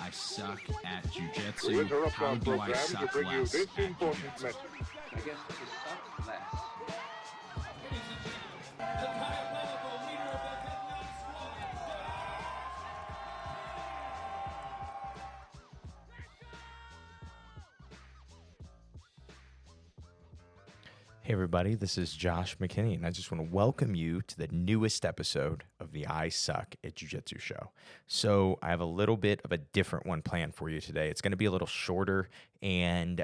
I suck at We jujitsu. interrupt How our do I program to suck bring you less this at important jujitsu? message. I guess to suck less. Hey everybody, this is Josh McKinney, and I just want to welcome you to the newest episode of the I Suck at Jiu-Jitsu show. So I have a little bit of a different one planned for you today. It's going to be a little shorter, and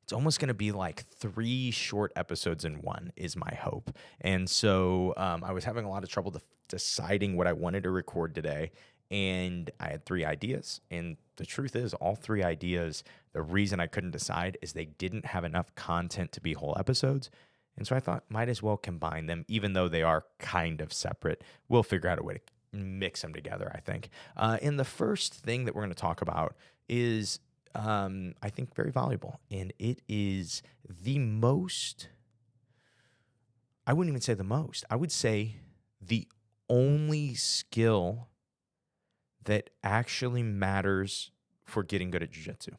it's almost going to be like 3 short episodes in one is my hope. And so I was having a lot of trouble deciding what I wanted to record today, and I had 3 ideas, and the truth is all 3 ideas, the reason I couldn't decide is they didn't have enough content to be whole episodes. And so I thought might as well combine them, even though they are kind of separate. We'll figure out a way to mix them together, I think. And the first thing that we're going to talk about is, I think, very valuable. And it is the most, I wouldn't even say the most, I would say the only skill that actually matters for getting good at jiu-jitsu.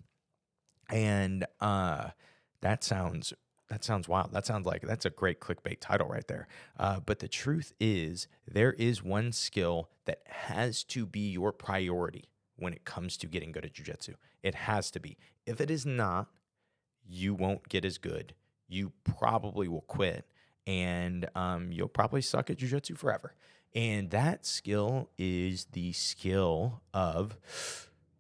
And that sounds wild. That sounds like that's a great clickbait title right there. But the truth is, there is one skill that has to be your priority when it comes to getting good at jiu-jitsu. It has to be. If it is not, you won't get as good. You probably will quit, and you'll probably suck at jiu-jitsu forever. And that skill is the skill of,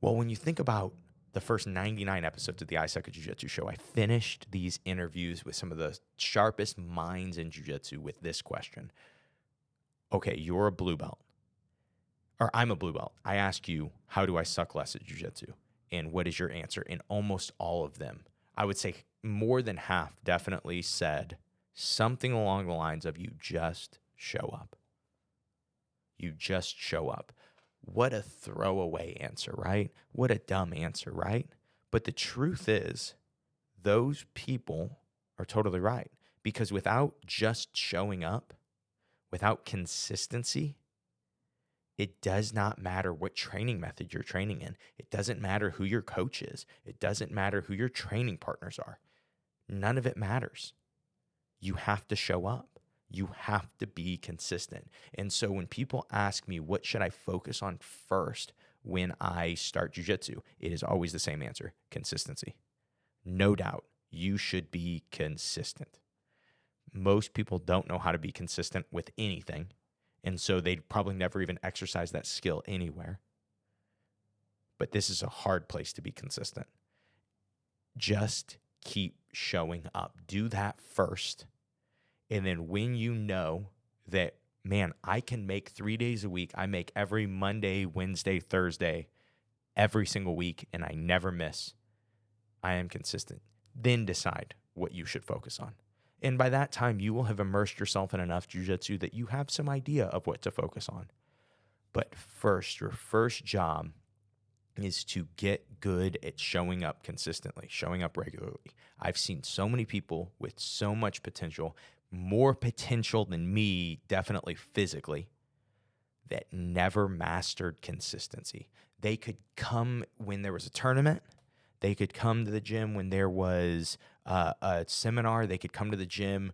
well, when you think about the first 99 episodes of the I Suck at Jiu-Jitsu show, I finished these interviews with some of the sharpest minds in jiu-jitsu with this question. Okay, you're a blue belt, or I'm a blue belt. I ask you, how do I suck less at jiu-jitsu? And what is your answer? And almost all of them, I would say more than half definitely said something along the lines of, you just show up. You just show up. What a throwaway answer, right? What a dumb answer, right? But the truth is, those people are totally right. Because without just showing up, without consistency, it does not matter what training method you're training in. It doesn't matter who your coach is. It doesn't matter who your training partners are. None of it matters. You have to show up. You have to be consistent. And so when people ask me, what should I focus on first when I start jiu-jitsu? It is always the same answer: consistency. No doubt, you should be consistent. Most people don't know how to be consistent with anything, and so they'd probably never even exercise that skill anywhere. But this is a hard place to be consistent. Just keep showing up. Do that first. And then when you know that, man, I can make 3 days a week, I make every Monday, Wednesday, Thursday, every single week, and I never miss, I am consistent, then decide what you should focus on. And by that time, you will have immersed yourself in enough jiu-jitsu that you have some idea of what to focus on. But first, your first job is to get good at showing up consistently, showing up regularly. I've seen so many people with so much potential, more potential than me, definitely physically, that never mastered consistency. They could come when there was a tournament. They could come to the gym when there was a seminar. They could come to the gym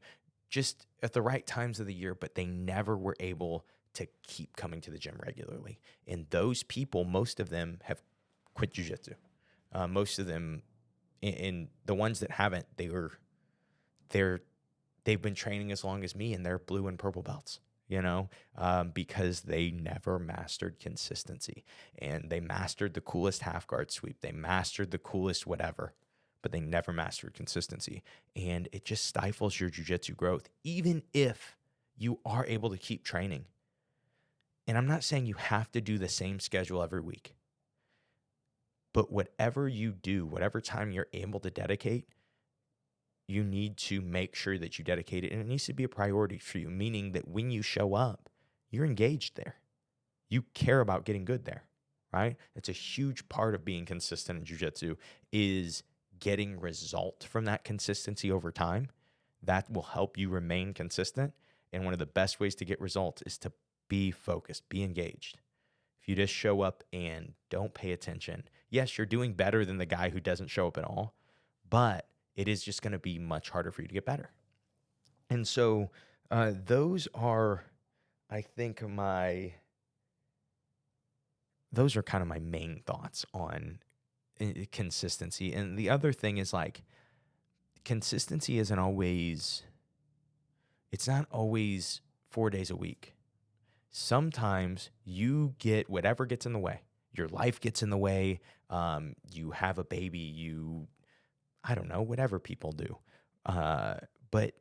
just at the right times of the year, but they never were able to keep coming to the gym regularly. And those people, most of them have quit jiu-jitsu. Most of them, and the ones that haven't, they've been training as long as me, and they're blue and purple belts, because they never mastered consistency. And they mastered the coolest half guard sweep. They mastered the coolest whatever, but they never mastered consistency. And it just stifles your jiu-jitsu growth, even if you are able to keep training. And I'm not saying you have to do the same schedule every week, but whatever you do, whatever time you're able to dedicate, you need to make sure that you dedicate it, and it needs to be a priority for you, meaning that when you show up, you're engaged there. You care about getting good there, right? It's a huge part of being consistent in jiu-jitsu is getting result from that consistency over time. That will help you remain consistent, and one of the best ways to get results is to be focused, be engaged. if you just show up and don't pay attention, yes, you're doing better than the guy who doesn't show up at all, but it is just going to be much harder for you to get better. And so those are, I think, those are kind of my main thoughts on consistency. And the other thing is like consistency isn't always, it's not always 4 days a week. Sometimes you get whatever gets in the way. Your life gets in the way. You have a baby. I don't know, whatever people do. But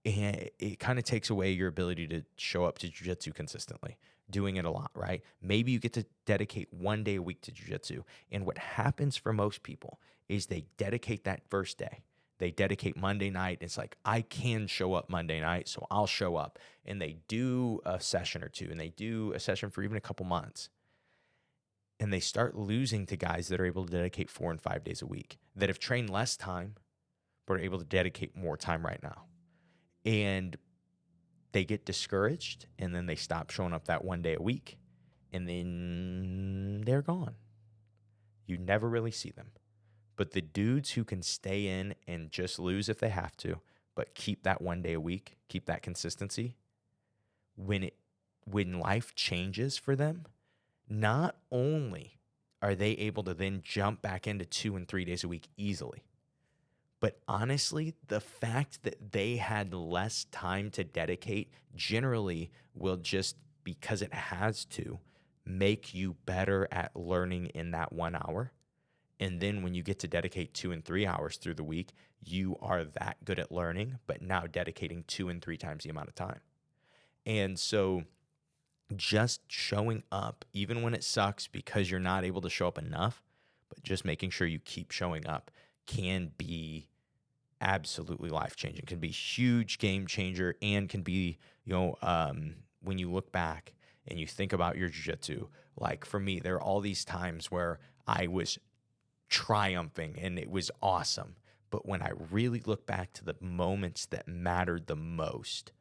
it kind of takes away your ability to show up to jiu-jitsu consistently, doing it a lot, right? Maybe you get to dedicate 1 day a week to jiu-jitsu. And what happens for most people is they dedicate that first day. They dedicate Monday night. It's like, I can show up Monday night, so I'll show up. And they do a session or two, and they do a session for even a couple months. And they start losing to guys that are able to dedicate 4 and 5 days a week, that have trained less time, but are able to dedicate more time right now. And they get discouraged, and then they stop showing up that 1 day a week, and then they're gone. You never really see them. But the dudes who can stay in and just lose if they have to, but keep that 1 day a week, keep that consistency, when life changes for them, not only are they able to then jump back into 2 and 3 days a week easily, but honestly, the fact that they had less time to dedicate generally will just, because it has to, make you better at learning in that 1 hour. And then when you get to dedicate 2 and 3 hours through the week, you are that good at learning, but now dedicating 2 and 3 times the amount of time. And so just showing up, even when it sucks because you're not able to show up enough, but just making sure you keep showing up can be absolutely life-changing, can be huge game changer, and can be, when you look back and you think about your jiu-jitsu, like for me, there are all these times where I was triumphing and it was awesome. But when I really look back to the moments that mattered the most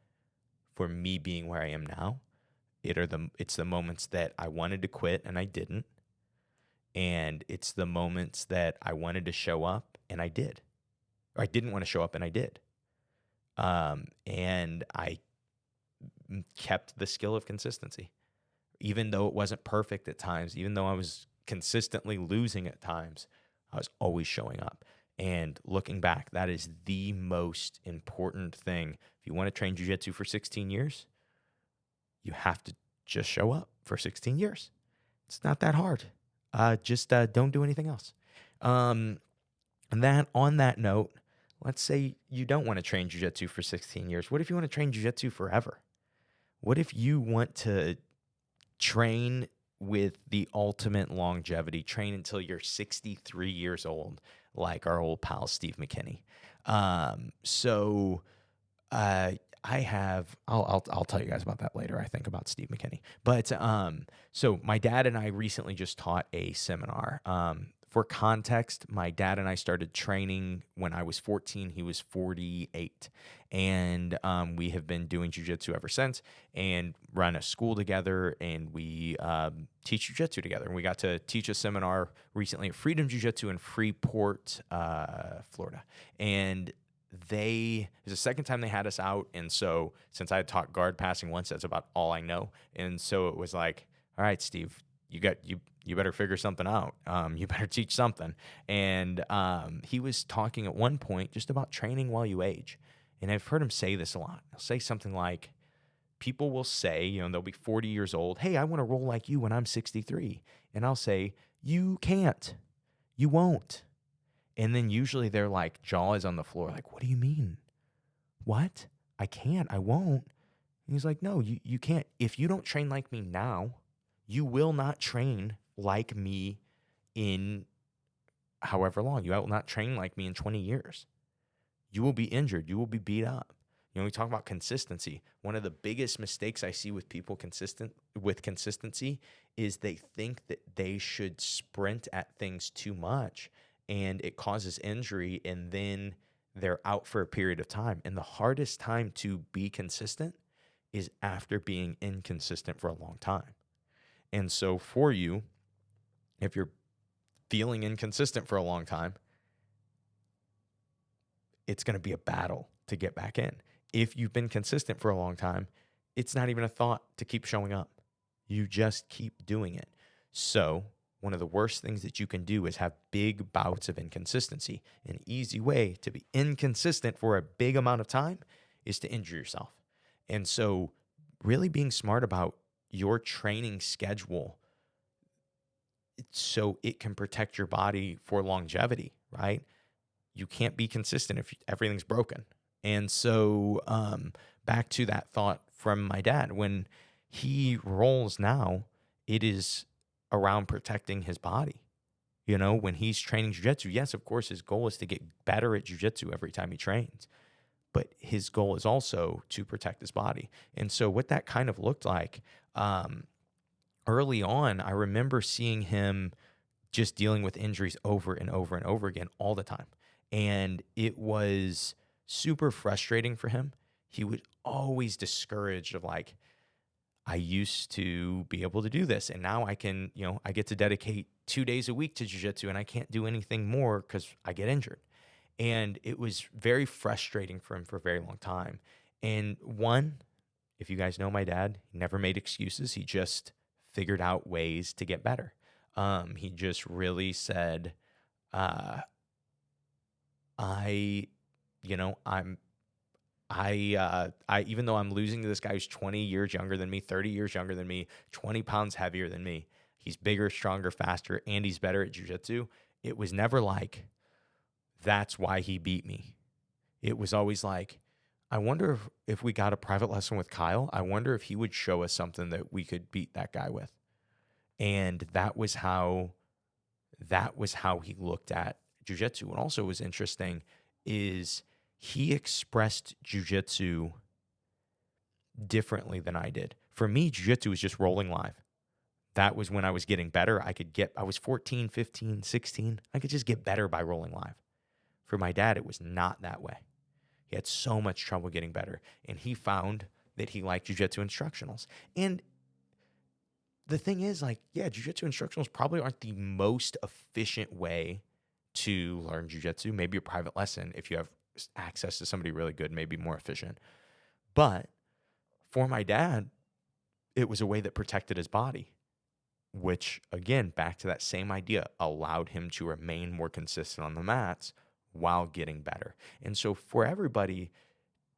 for me being where I am now, it's the moments that I wanted to quit and I didn't. And it's the moments that I wanted to show up and I did. Or I didn't want to show up and I did. And I kept the skill of consistency. Even though it wasn't perfect at times, even though I was consistently losing at times, I was always showing up. And looking back, that is the most important thing. If you want to train jiu-jitsu for 16 years, you have to just show up for 16 years. It's not that hard. Just don't do anything else. And that, on that note, let's say you don't want to train jiu-jitsu for 16 years. What if you want to train jiu-jitsu forever? What if you want to train with the ultimate longevity, train until you're 63 years old, like our old pal Steve McKinney? I'll tell you guys about that later, I think, about Steve McKinney. But so my dad and I recently just taught a seminar. For context, my dad and I started training when I was 14. He was 48. And we have been doing jiu-jitsu ever since and run a school together, and we teach jiu-jitsu together. And we got to teach a seminar recently at Freedom Jiu-Jitsu in Freeport, Florida. And it was the second time they had us out. And so since I had taught guard passing once, that's about all I know. And so it was like, all right, Steve, you better figure something out. You better teach something. And he was talking at one point just about training while you age. And I've heard him say this a lot. He'll say something like, people will say, they'll be 40 years old. Hey, I want to roll like you when I'm 63. And I'll say, you can't. You won't. And then usually they're like, jaw is on the floor. Like, what do you mean? What? I can't. I won't. And he's like, no, you can't. If you don't train like me now, you will not train like me in however long. You will not train like me in 20 years. You will be injured. You will be beat up. We talk about consistency. One of the biggest mistakes I see with people with consistency is they think that they should sprint at things too much, and it causes injury, and then they're out for a period of time. And the hardest time to be consistent is after being inconsistent for a long time. And so for you, if you're feeling inconsistent for a long time, it's going to be a battle to get back in. If you've been consistent for a long time, it's not even a thought to keep showing up. You just keep doing it. So one of the worst things that you can do is have big bouts of inconsistency. An easy way to be inconsistent for a big amount of time is to injure yourself. And so really being smart about your training schedule so it can protect your body for longevity, right? You can't be consistent if everything's broken. And so back to that thought from my dad, when he rolls now, it is around protecting his body. You know, when he's training jiu-jitsu, yes, of course, his goal is to get better at jiu-jitsu every time he trains. But his goal is also to protect his body. And so what that kind of looked like early on, I remember seeing him just dealing with injuries over and over and over again all the time. And it was super frustrating for him. He was always discouraged of like, I used to be able to do this. And now I can, I get to dedicate 2 days a week to jiu-jitsu and I can't do anything more because I get injured. And it was very frustrating for him for a very long time. And one, if you guys know my dad, he never made excuses. He just figured out ways to get better. He just really said, I even though I'm losing to this guy who's 20 years younger than me, 30 years younger than me, 20 pounds heavier than me, he's bigger, stronger, faster, and he's better at jiu-jitsu. It was never like, that's why he beat me. It was always like, I wonder if we got a private lesson with Kyle, I wonder if he would show us something that we could beat that guy with. And that was how he looked at jiu-jitsu. And also was interesting is he expressed jiu-jitsu differently than I did. For me, jiu-jitsu was just rolling live. That was when I was getting better. I was 14, 15, 16. I could just get better by rolling live. For my dad, it was not that way. He had so much trouble getting better. And he found that he liked jiu-jitsu instructionals. And the thing is, jiu-jitsu instructionals probably aren't the most efficient way to learn jiu-jitsu. Maybe a private lesson, if you have access to somebody really good, may be more efficient. But for my dad, it was a way that protected his body, which, again, back to that same idea, allowed him to remain more consistent on the mats while getting better. And so for everybody,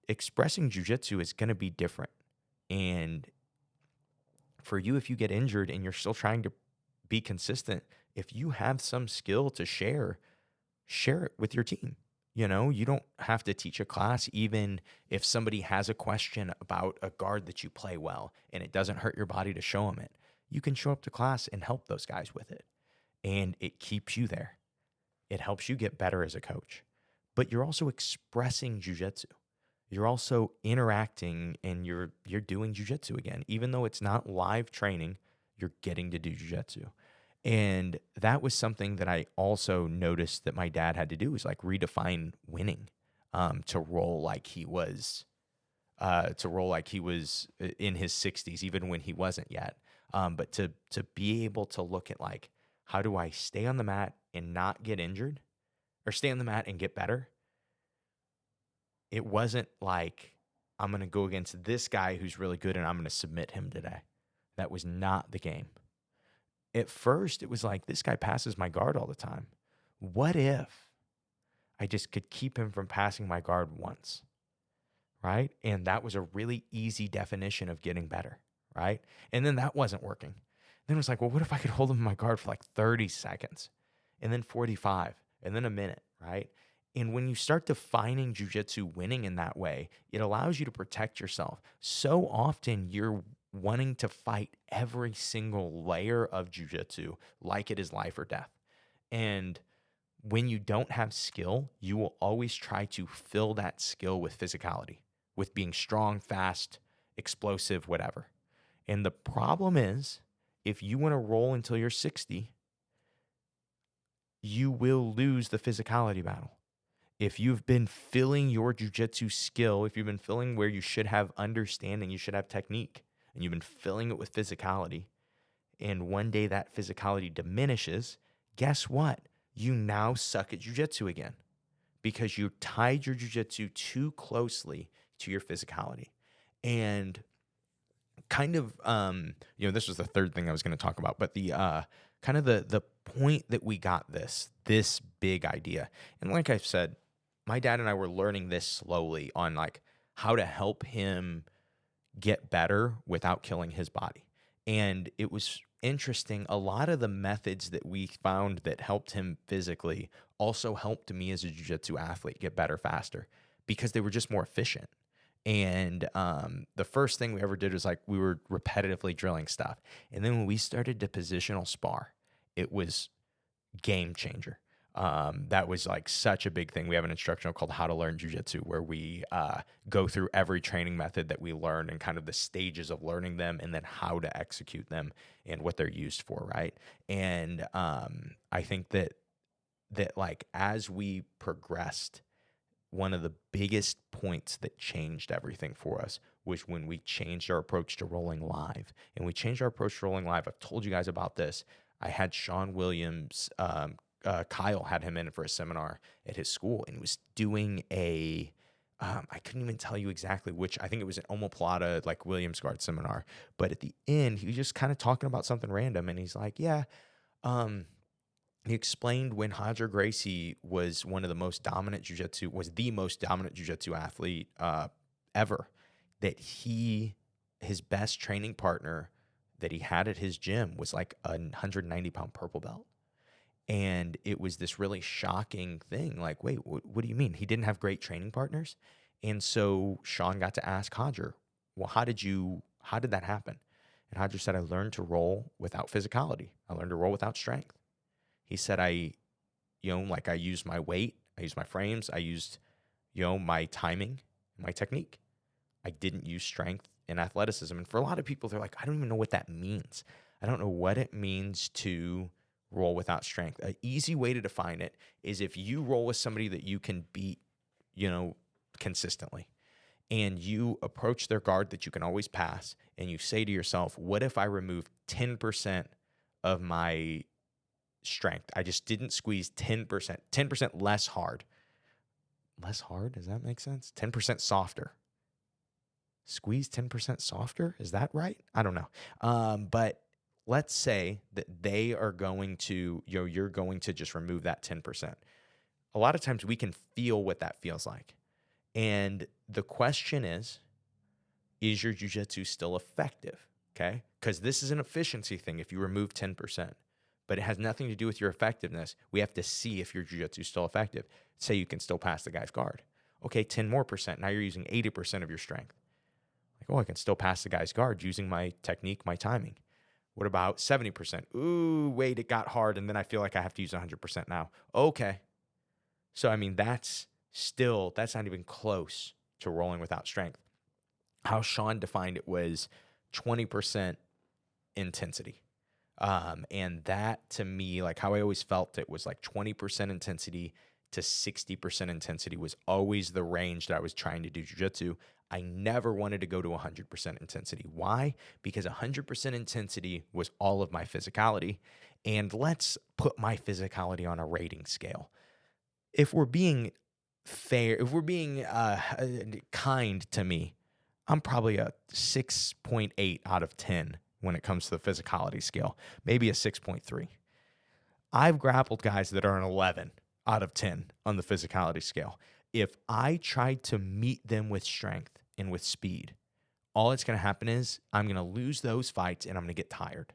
expressing jiu-jitsu is going to be different. And for you, if you get injured and you're still trying to be consistent, if you have some skill to share it with your team. You don't have to teach a class, even if somebody has a question about a guard that you play well and it doesn't hurt your body to show them it. You can show up to class and help those guys with it. And it keeps you there. It helps you get better as a coach. But you're also expressing jiu-jitsu. You're also interacting and you're doing jiu-jitsu again. Even though it's not live training, you're getting to do jiu-jitsu. And that was something that I also noticed that my dad had to do, was like redefine winning, to roll like he was in his 60s, even when he wasn't yet. But to be able to look at like, how do I stay on the mat and not get injured, or stay on the mat and get better? It wasn't like, I'm going to go against this guy who's really good and I'm going to submit him today. That was not the game. At first, it was like, this guy passes my guard all the time. What if I just could keep him from passing my guard once, right? And that was a really easy definition of getting better, right? And then that wasn't working. Then it was like, well, what if I could hold him in my guard for like 30 seconds and then 45 and then a minute, right? And when you start defining jiu-jitsu winning in that way, it allows you to protect yourself. So often you're wanting to fight every single layer of jiu-jitsu like it is life or death. And when you don't have skill, you will always try to fill that skill with physicality, with being strong, fast, explosive, whatever. And the problem is, if you want to roll until you're 60, you will lose the physicality battle. If you've been filling your jiu-jitsu skill, if you've been filling where you should have understanding, you should have technique, and you've been filling it with physicality, and one day that physicality diminishes, guess what? You now suck at jujitsu again because you tied your jujitsu too closely to your physicality. And kind of, this was the third thing I was going to talk about, but the kind of the point that we got this big idea. And like I've said, my dad and I were learning this slowly on like how to help him get better without killing his body. And it was interesting. A lot of the methods that we found that helped him physically also helped me as a jiu-jitsu athlete get better faster because they were just more efficient. And the first thing we ever did was like we were repetitively drilling stuff. And then when we started to positional spar, it was game changer. That was like such a big thing. We have an instructional called How to Learn Jiu-Jitsu where we go through every training method that we learn and kind of the stages of learning them and then how to execute them and what they're used for, right? And I think that like as we progressed, one of the biggest points that changed everything for us was when we changed our approach to rolling live. And we changed our approach to rolling live. I've told you guys about this. I had Sean Williams, Kyle had him in for a seminar at his school and was doing I couldn't even tell you exactly which, I think it was an omoplata, like Williams guard seminar. But at the end, he was just kind of talking about something random. And he's like, yeah, he explained when Roger Gracie was the most dominant jiu-jitsu athlete ever, that his best training partner that he had at his gym was like a 190-pound purple belt. And it was this really shocking thing. Like, wait, what do you mean? He didn't have great training partners? And so Sean got to ask Hodger, well, how did that happen? And Hodger said, I learned to roll without physicality. I learned to roll without strength. He said, I used my weight, I used my frames, I used, my timing, my technique. I didn't use strength and athleticism. And for a lot of people, they're like, I don't even know what that means. I don't know what it means to roll without strength. An easy way to define it is if you roll with somebody that you can beat, consistently, and you approach their guard that you can always pass, and you say to yourself, what if I remove 10% of my strength? I just didn't squeeze 10% less hard. Less hard? Does that make sense? 10% softer. Squeeze 10% softer? Is that right? I don't know. But let's say that they are going to, you're going to just remove that 10%. A lot of times we can feel what that feels like. And the question is your jiu-jitsu still effective? Okay? Because this is an efficiency thing if you remove 10%. But it has nothing to do with your effectiveness. We have to see if your jiu-jitsu is still effective. Say you can still pass the guy's guard. Okay, 10 more percent. Now you're using 80% of your strength. Like, oh, I can still pass the guy's guard using my technique, my timing. What about 70%? Ooh, wait, it got hard, and then I feel like I have to use 100% now. Okay. So, I mean, that's not even close to rolling without strength. How Sean defined it was 20% intensity. And that to me, like how I always felt it was like 20% intensity to 60% intensity was always the range that I was trying to do jiu-jitsu. I never wanted to go to 100% intensity. Why? Because 100% intensity was all of my physicality. And let's put my physicality on a rating scale. If we're being fair, if we're being kind to me, I'm probably a 6.8 out of 10 when it comes to the physicality scale, maybe a 6.3. I've grappled guys that are an 11 out of 10 on the physicality scale. If I tried to meet them with strength and with speed, all that's going to happen is I'm going to lose those fights and I'm going to get tired.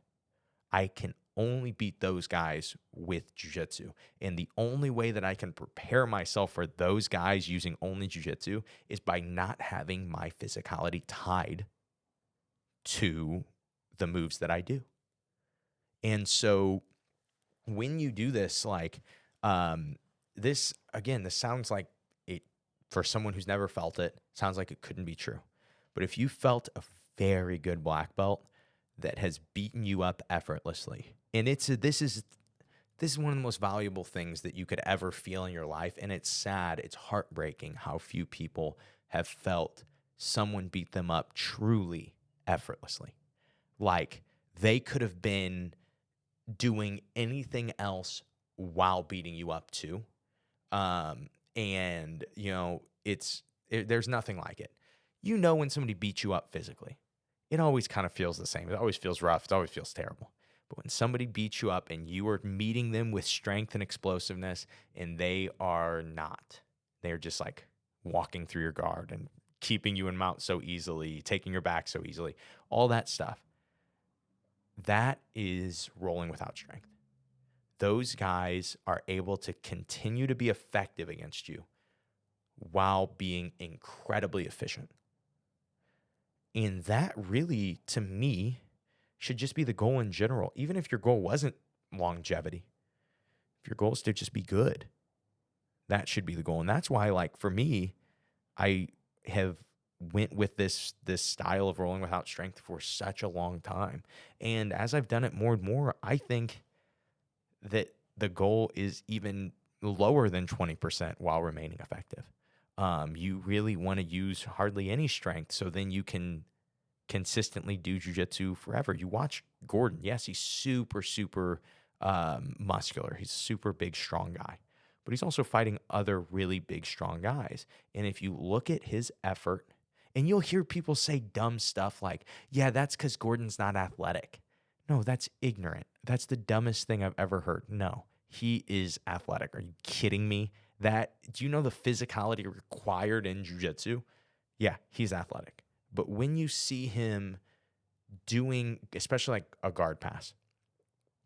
I can only beat those guys with jiu-jitsu. And the only way that I can prepare myself for those guys using only jiu-jitsu is by not having my physicality tied to the moves that I do. And so when you do this, like this sounds like it, for someone who's never felt it, sounds like it couldn't be true. But if you felt a very good black belt that has beaten you up effortlessly, and this is one of the most valuable things that you could ever feel in your life, and it's sad, it's heartbreaking how few people have felt someone beat them up truly effortlessly. Like they could have been doing anything else while beating you up too. And there's nothing like it. When somebody beats you up physically, it always kind of feels the same. It always feels rough. It always feels terrible. But when somebody beats you up and you are meeting them with strength and explosiveness, and they are not, they're just like walking through your guard and keeping you in mount so easily, taking your back so easily, all that stuff. That is rolling without strength. Those guys are able to continue to be effective against you while being incredibly efficient. And that really, to me, should just be the goal in general. Even if your goal wasn't longevity, if your goal is to just be good, that should be the goal. And that's why, like, for me, I have went with this style of rolling without strength for such a long time. And as I've done it more and more, I think that the goal is even lower than 20% while remaining effective. You really want to use hardly any strength, so then you can consistently do jujitsu forever. You watch Gordon. Yes, he's super muscular. He's a super big, strong guy, but he's also fighting other really big, strong guys. And if you look at his effort, and you'll hear people say dumb stuff like, yeah, that's because Gordon's not athletic. No, that's ignorant. That's the dumbest thing I've ever heard. No, he is athletic. Are you kidding me? Do you know the physicality required in jiu-jitsu? Yeah, he's athletic. But when you see him doing, especially like a guard pass,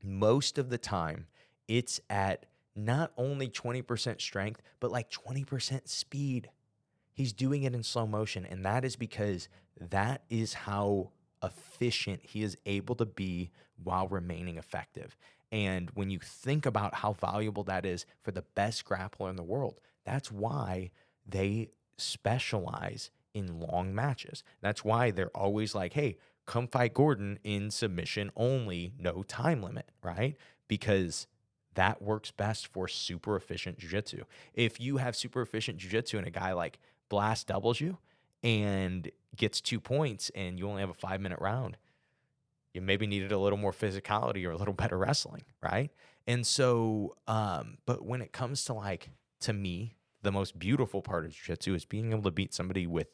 most of the time it's at not only 20% strength, but like 20% speed. He's doing it in slow motion, and that is because that is how efficient he is able to be while remaining effective. And when you think about how valuable that is for the best grappler in the world, that's why they specialize in long matches. That's why they're always like, hey, come fight Gordon in submission only, no time limit, right? Because that works best for super efficient jiu-jitsu. If you have super efficient jiu-jitsu and a guy like Blast doubles you and gets 2 points and you only have a 5-minute round, you maybe needed a little more physicality or a little better wrestling, right? And so, but when it comes to, like, to me, the most beautiful part of jiu-jitsu is being able to beat somebody with,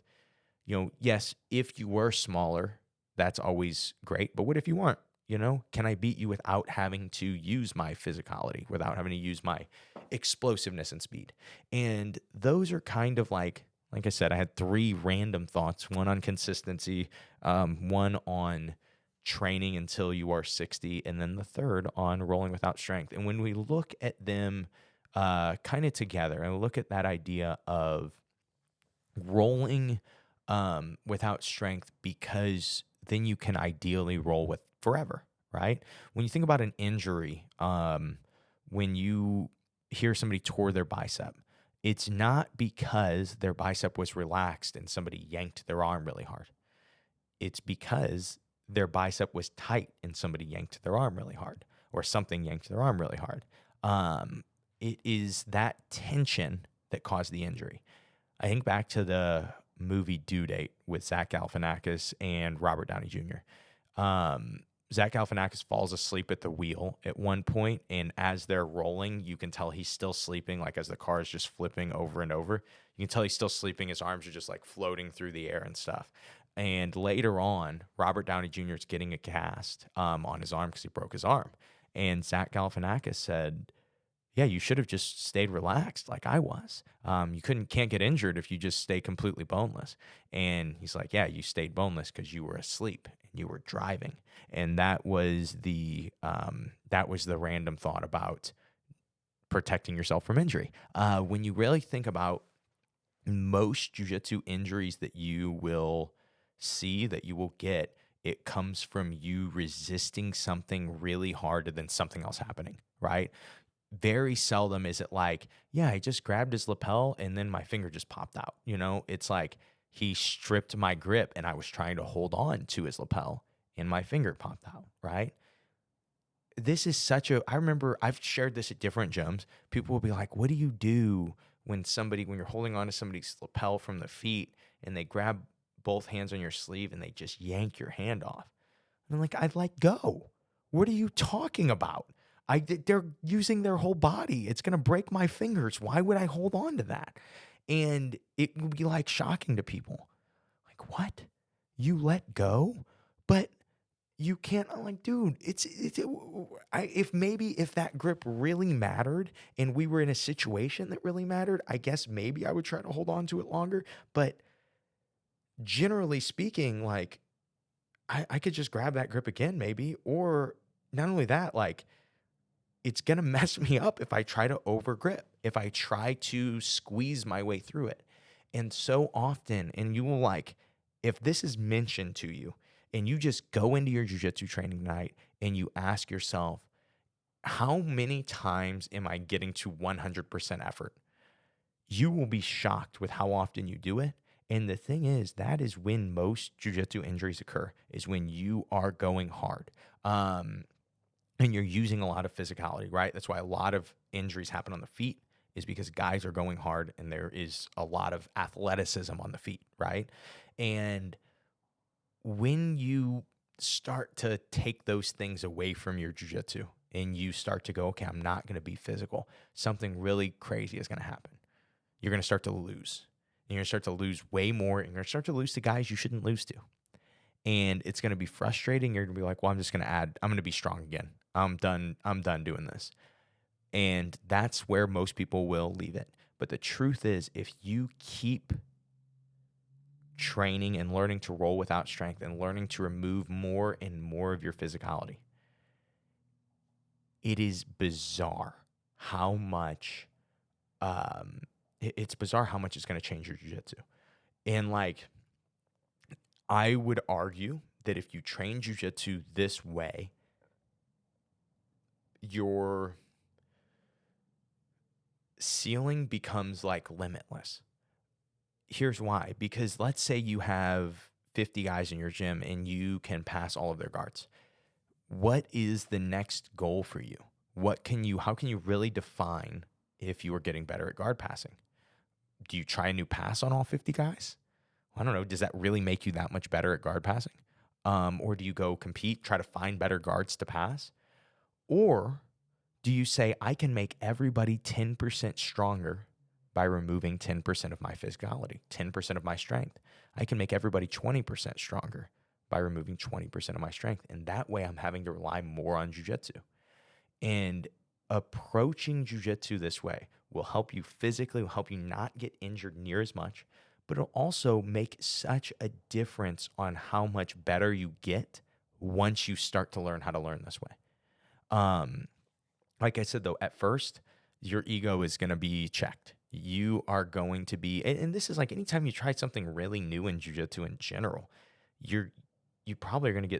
yes, if you were smaller, that's always great. But what if you weren't? Can I beat you without having to use my physicality, without having to use my explosiveness and speed? And those are kind of like I said, I had 3 random thoughts, one on consistency, one on training until you are 60, and then the third on rolling without strength. And when we look at them kind of together and look at that idea of rolling without strength, because then you can ideally roll with forever, right? When you think about an injury, when you hear somebody tore their bicep, it's not because their bicep was relaxed and somebody yanked their arm really hard. It's because their bicep was tight and somebody yanked their arm really hard, or something yanked their arm really hard. It is that tension that caused the injury. I think back to the movie Due Date with Zach Galifianakis and Robert Downey Jr. Zach Galifianakis falls asleep at the wheel at one point, and as they're rolling, you can tell he's still sleeping, like as the car is just flipping over and over. You can tell he's still sleeping. His arms are just like floating through the air and stuff. And later on, Robert Downey Jr. is getting a cast on his arm because he broke his arm. And Zach Galifianakis said, yeah, you should have just stayed relaxed like I was. You can't get injured if you just stay completely boneless. And he's like, yeah, you stayed boneless because you were asleep and you were driving. And that was the random thought about protecting yourself from injury. When you really think about most jiu-jitsu injuries that you will see, that you will get, it comes from you resisting something really hard and then something else happening, right? Very seldom is it like, yeah, I just grabbed his lapel and then my finger just popped out. It's like he stripped my grip and I was trying to hold on to his lapel and my finger popped out, right? This is I remember I've shared this at different gyms. People will be like, what do you do when you're holding on to somebody's lapel from the feet and they grab both hands on your sleeve and they just yank your hand off? I'm like, I let go. What are you talking about? They're using their whole body. It's gonna break my fingers. Why would I hold on to that? And it would be like shocking to people. Like, what? You let go? But you can't. I'm like, dude, if that grip really mattered and we were in a situation that really mattered, I guess maybe I would try to hold on to it longer. But generally speaking, like I could just grab that grip again, maybe. Or not only that, like it's gonna mess me up if I try to over grip, if I try to squeeze my way through it. And so often, and you will like, if this is mentioned to you and you just go into your jujitsu training night and you ask yourself, how many times am I getting to 100% effort? You will be shocked with how often you do it. And the thing is, that is when most jujitsu injuries occur, is when you are going hard. And you're using a lot of physicality, right? That's why a lot of injuries happen on the feet, is because guys are going hard and there is a lot of athleticism on the feet, right? And when you start to take those things away from your jujitsu and you start to go, okay, I'm not going to be physical, something really crazy is going to happen. You're going to start to lose. You're going to start to lose way more, and you're going to start to lose to guys you shouldn't lose to. And it's going to be frustrating. You're going to be like, well, I'm going to be strong again. I'm done doing this. And that's where most people will leave it. But the truth is, if you keep training and learning to roll without strength and learning to remove more and more of your physicality, it is bizarre how much it's bizarre how much it's going to change your jiu-jitsu. And like, I would argue that if you train jiu-jitsu this way, your ceiling becomes like limitless. Here's why. Because let's say you have 50 guys in your gym and you can pass all of their guards. What is the next goal for you? How can you really define if you are getting better at guard passing? Do you try a new pass on all 50 guys? I don't know. Does that really make you that much better at guard passing? Or do you go compete, try to find better guards to pass? Or do you say, I can make everybody 10% stronger by removing 10% of my physicality, 10% of my strength? I can make everybody 20% stronger by removing 20% of my strength. And that way I'm having to rely more on jiu-jitsu. And approaching jiu-jitsu this way will help you physically, will help you not get injured near as much, but it'll also make such a difference on how much better you get once you start to learn how to learn this way. Like I said, though, at first, your ego is going to be checked. You are going to be, and this is like anytime you try something really new in jiu-jitsu in general, you probably are going to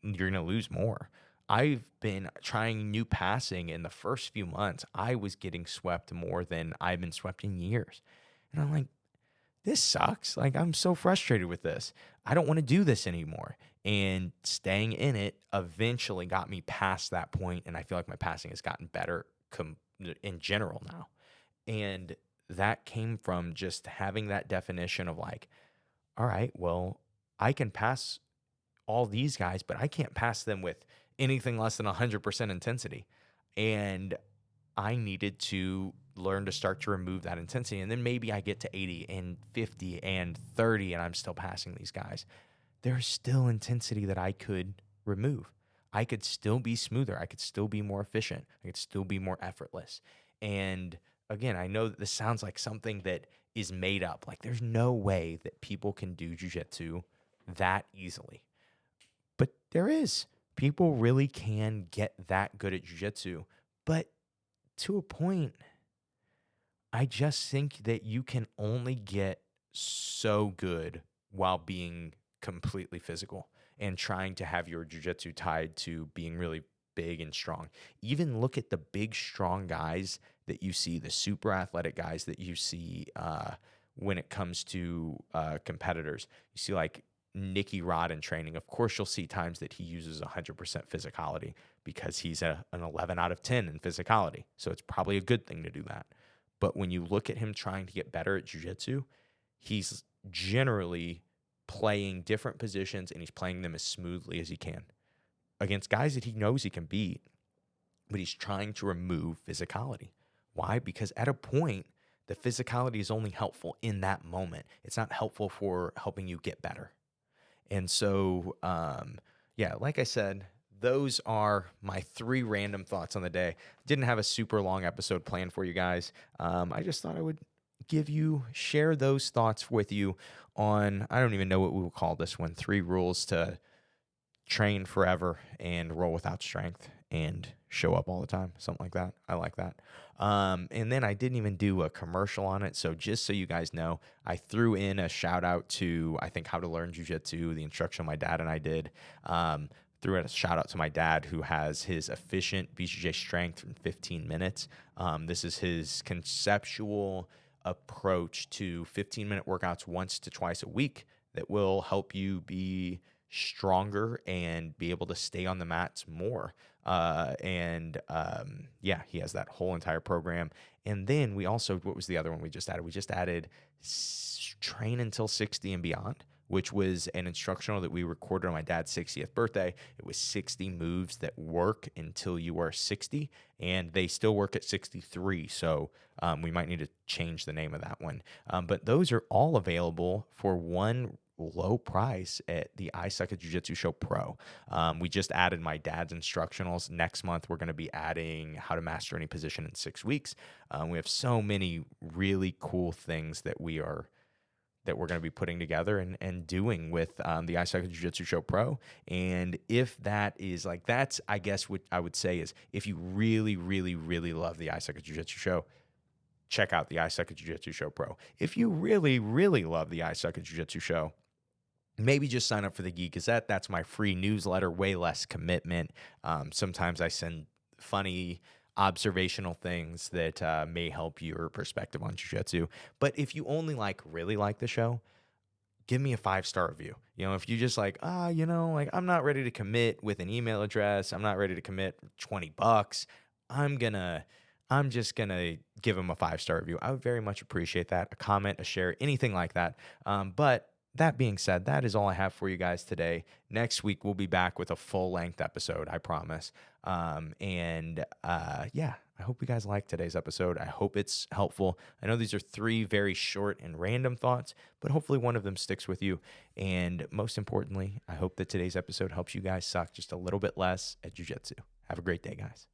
you're going to lose more. I've been trying new passing in the first few months. I was getting swept more than I've been swept in years. And I'm like, this sucks. Like, I'm so frustrated with this. I don't want to do this anymore. And staying in it eventually got me past that point, and I feel like my passing has gotten better in general now. And that came from just having that definition of like, all right, well, I can pass all these guys, but I can't pass them with anything less than 100% intensity. And I needed to learn to start to remove that intensity. And then maybe I get to 80 and 50 and 30 and I'm still passing these guys. There's still intensity that I could remove. I could still be smoother. I could still be more efficient. I could still be more effortless. And again, I know that this sounds like something that is made up. Like, there's no way that people can do jiu-jitsu that easily. But there is. People really can get that good at jiu-jitsu. But to a point, I just think that you can only get so good while being completely physical and trying to have your jiu-jitsu tied to being really big and strong. Even look at the big, strong guys that you see, the super athletic guys that you see when it comes to competitors. You see like Nicky Rod in training. Of course, you'll see times that he uses 100% physicality because he's an 11 out of 10 in physicality. So it's probably a good thing to do that. But when you look at him trying to get better at jiu-jitsu, he's generally playing different positions, and he's playing them as smoothly as he can against guys that he knows he can beat, but he's trying to remove physicality. Why? Because at a point, the physicality is only helpful in that moment. It's not helpful for helping you get better. And so, yeah, like I said, those are my 3 random thoughts on the day. Didn't have a super long episode planned for you guys. I just thought I would share those thoughts with you on, I don't even know what we will call this one, 3 rules to train forever and roll without strength and show up all the time, something like that. I like that. And then I didn't even do a commercial on it. So just so you guys know, I threw in a shout out to, I think, How to Learn Jiu-Jitsu, the instruction my dad and I did. Threw in a shout out to my dad, who has his efficient BJJ strength in 15 minutes. This is his conceptual approach to 15-minute workouts once to twice a week that will help you be stronger and be able to stay on the mats more. Yeah, he has that whole entire program. And then we also, what was the other one we just added? We just added Train Until 60 and Beyond, which was an instructional that we recorded on my dad's 60th birthday. It was 60 moves that work until you are 60, and they still work at 63. So we might need to change the name of that one. But those are all available for one low price at the I Suck at Jiu-Jitsu Show Pro. We just added my dad's instructionals. Next month, we're going to be adding How to Master Any Position in 6 weeks. We have so many really cool things that we're going to be putting together and doing with the I Suck at Jiu-Jitsu Show Pro. And if that is like, that's, I guess what I would say is, if you really, really, really love the I Suck at Jiu-Jitsu Show, check out the I Suck at Jiu-Jitsu Show Pro. If you really, really love the I Suck at Jiu-Jitsu Show, maybe just sign up for the Geek Gazette. That's my free newsletter, way less commitment. Sometimes I send funny observational things that may help your perspective on jiu-jitsu. But if you only really like the show, give me a 5-star review. If you just I'm not ready to commit with an email address, I'm not ready to commit $20, I'm just gonna give them a 5-star review. I would very much appreciate that. A comment, a share, anything like that. But that being said, that is all I have for you guys today. Next week, we'll be back with a full-length episode, I promise. Yeah, I hope you guys liked today's episode. I hope it's helpful. I know these are 3 very short and random thoughts, but hopefully one of them sticks with you. And most importantly, I hope that today's episode helps you guys suck just a little bit less at jiu-jitsu. Have a great day, guys.